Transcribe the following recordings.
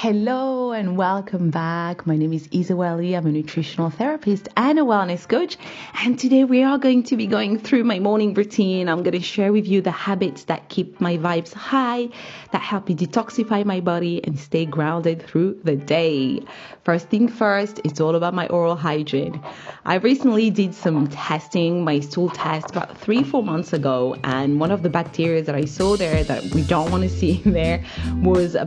Hello and welcome back. My name is Isa-Welly. I'm a nutritional therapist and a wellness coach. And today we are going to be going through my morning routine. I'm going to share with you the habits that keep my vibes high, that help me detoxify my body and stay grounded through the day. First thing first, it's all about my oral hygiene. I recently did some testing, my stool test about 3-4 months ago. And one of the bacteria that I saw there that we don't want to see in there was a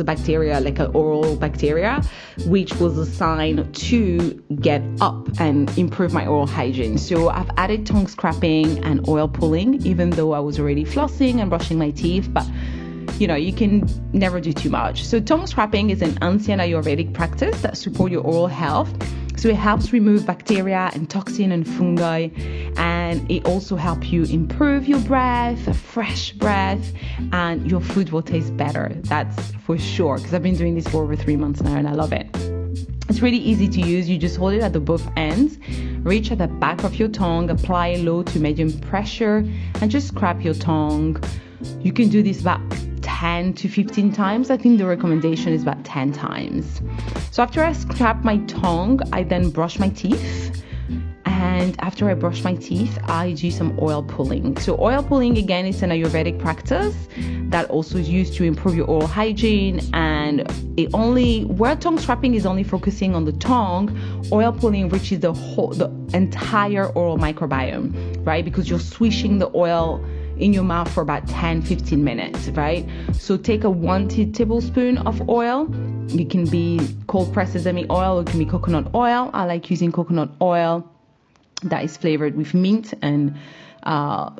bacteria, like an oral bacteria, which was a sign to get up and improve my oral hygiene. So I've added tongue scrapping and oil pulling, even though I was already flossing and brushing my teeth, but you can never do too much. So tongue scrapping is an ancient Ayurvedic practice that supports your oral health. So it helps remove bacteria and toxin and fungi, and it also helps you improve your breath, a fresh breath, and your food will taste better. That's for sure, because I've been doing this for over 3 months now and I love it. It's really easy to use. You just hold it at the both ends, reach at the back of your tongue, apply low to medium pressure, and just scrap your tongue. You can do this about 10 to 15 times. I think the recommendation is about 10 times. So after I scrap my tongue, I then brush my teeth. And after I brush my teeth, I do some oil pulling. So oil pulling, again, is an Ayurvedic practice that also is used to improve your oral hygiene. And where tongue scrapping is only focusing on the tongue, oil pulling reaches the entire oral microbiome, right? Because you're swishing the oil in your mouth for about 10-15 minutes, right? So take a 1 tablespoon of oil. It can be cold pressed sesame oil, or it can be coconut oil. I like using coconut oil that is flavored with mint and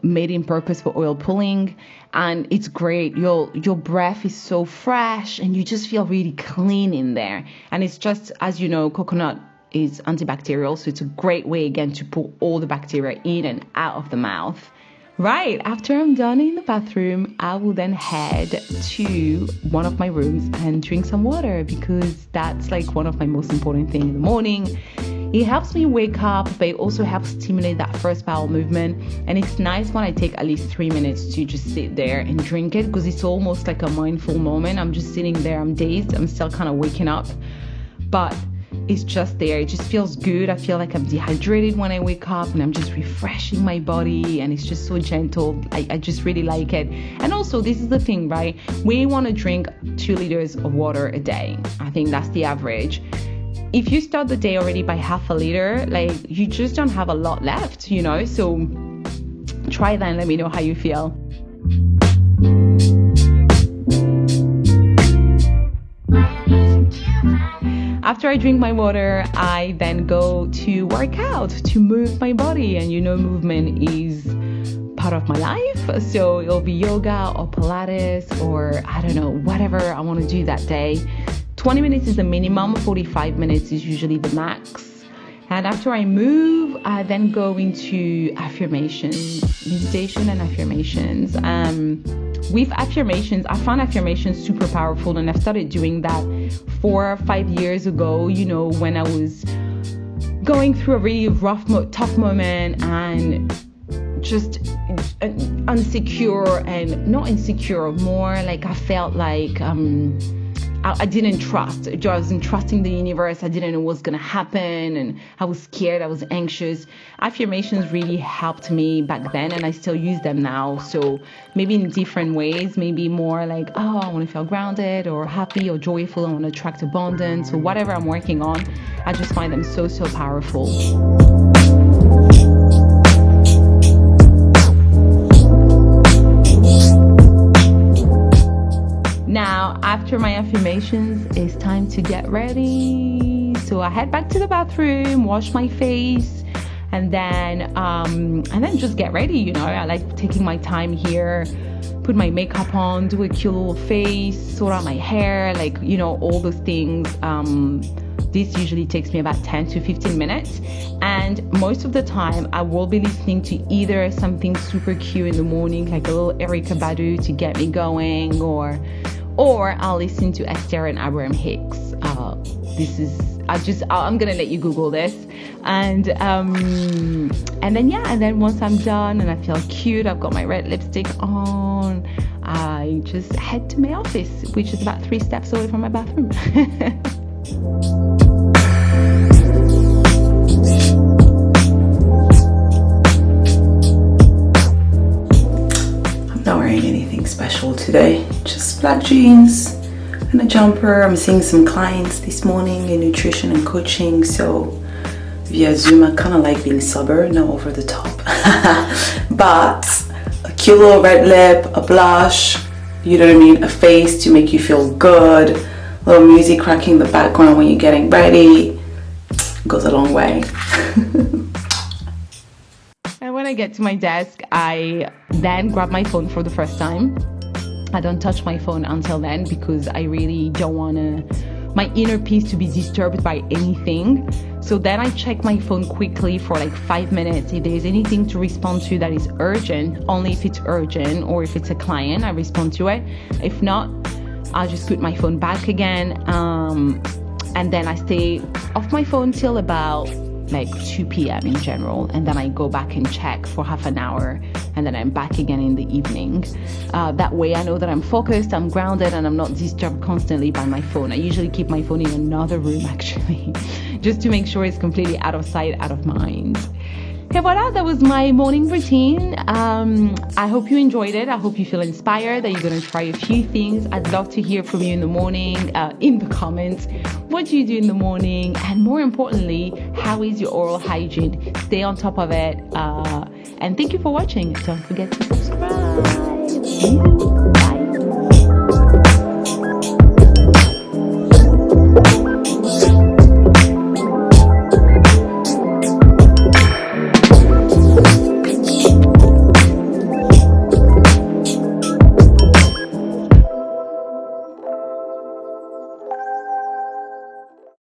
made in purpose for oil pulling, and it's great. Your breath is so fresh and you just feel really clean in there. And it's just, as you know, coconut is antibacterial, so it's a great way again to pull all the bacteria in and out of the mouth. Right, after I'm done in the bathroom, I will then head to one of my rooms and drink some water, because that's like one of my most important things in the morning. It helps me wake up, but it also helps stimulate that first bowel movement. And it's nice when I take at least 3 minutes to just sit there and drink it, because it's almost like a mindful moment. I'm just sitting there, I'm dazed, I'm still kind of waking up, but it's just there. It just feels good. I feel like I'm dehydrated when I wake up, and I'm just refreshing my body, and it's just so gentle. I just really like it. And also, this is the thing, right? We want to drink 2 liters of water a day. I think that's the average. If you start the day already by half a liter, you just don't have a lot left, so try that and let me know how you feel. After I drink my water, I then go to work out, to move my body. And movement is part of my life. So it'll be yoga or Pilates or I don't know, whatever I want to do that day. 20 minutes is the minimum, 45 minutes is usually the max. And after I move, I then go into affirmations, meditation and affirmations. With affirmations, I found affirmations super powerful, and I've started doing that 4 or 5 years ago, when I was going through a really tough moment and just not insecure, more like I felt like I didn't trust. I wasn't trusting the universe. I didn't know what was going to happen, and I was scared. I was anxious. Affirmations really helped me back then, and I still use them now. So maybe in different ways, maybe more like, I want to feel grounded or happy or joyful. I want to attract abundance, or whatever I'm working on. I just find them so, so powerful. Now, after my affirmations, it's time to get ready. So I head back to the bathroom, wash my face, and then just get ready. I like taking my time here, put my makeup on, do a cute little face, sort out my hair, all those things. This usually takes me about 10 to 15 minutes. And most of the time, I will be listening to either something super cute in the morning, like a little Erykah Badu to get me going, or I'll listen to Esther and Abraham Hicks. I'm gonna let you Google this, and then once I'm done and I feel cute, I've got my red lipstick on, I just head to my office, which is about 3 steps away from my bathroom. I'm not wearing anything special today, just black jeans and a jumper. I'm seeing some clients this morning in nutrition and coaching, so via Zoom. I kind of like being sober, not over the top. But a cute little red lip, a blush, you know what I mean, a face to make you feel good, a little music cracking in the background when you're getting ready, goes a long way. And when I get to my desk, I then grab my phone for the first time. I don't touch my phone until then because I really don't want my inner peace to be disturbed by anything. So then I check my phone quickly for like 5 minutes. If there's anything to respond to that is urgent, only if it's urgent, or if it's a client, I respond to it. If not, I'll just put my phone back again. And then I stay off my phone till about like 2 p.m. in general, and then I go back and check for half an hour, and then I'm back again in the evening. That way I know that I'm focused, I'm grounded, and I'm not disturbed constantly by my phone. I usually keep my phone in another room actually, just to make sure it's completely out of sight, out of mind. Okay, voila, that was my morning routine. I hope you enjoyed it. I hope you feel inspired, that you're going to try a few things. I'd love to hear from you in the morning, in the comments. What do you do in the morning? And more importantly, how is your oral hygiene? Stay on top of it. And thank you for watching. Don't forget to subscribe.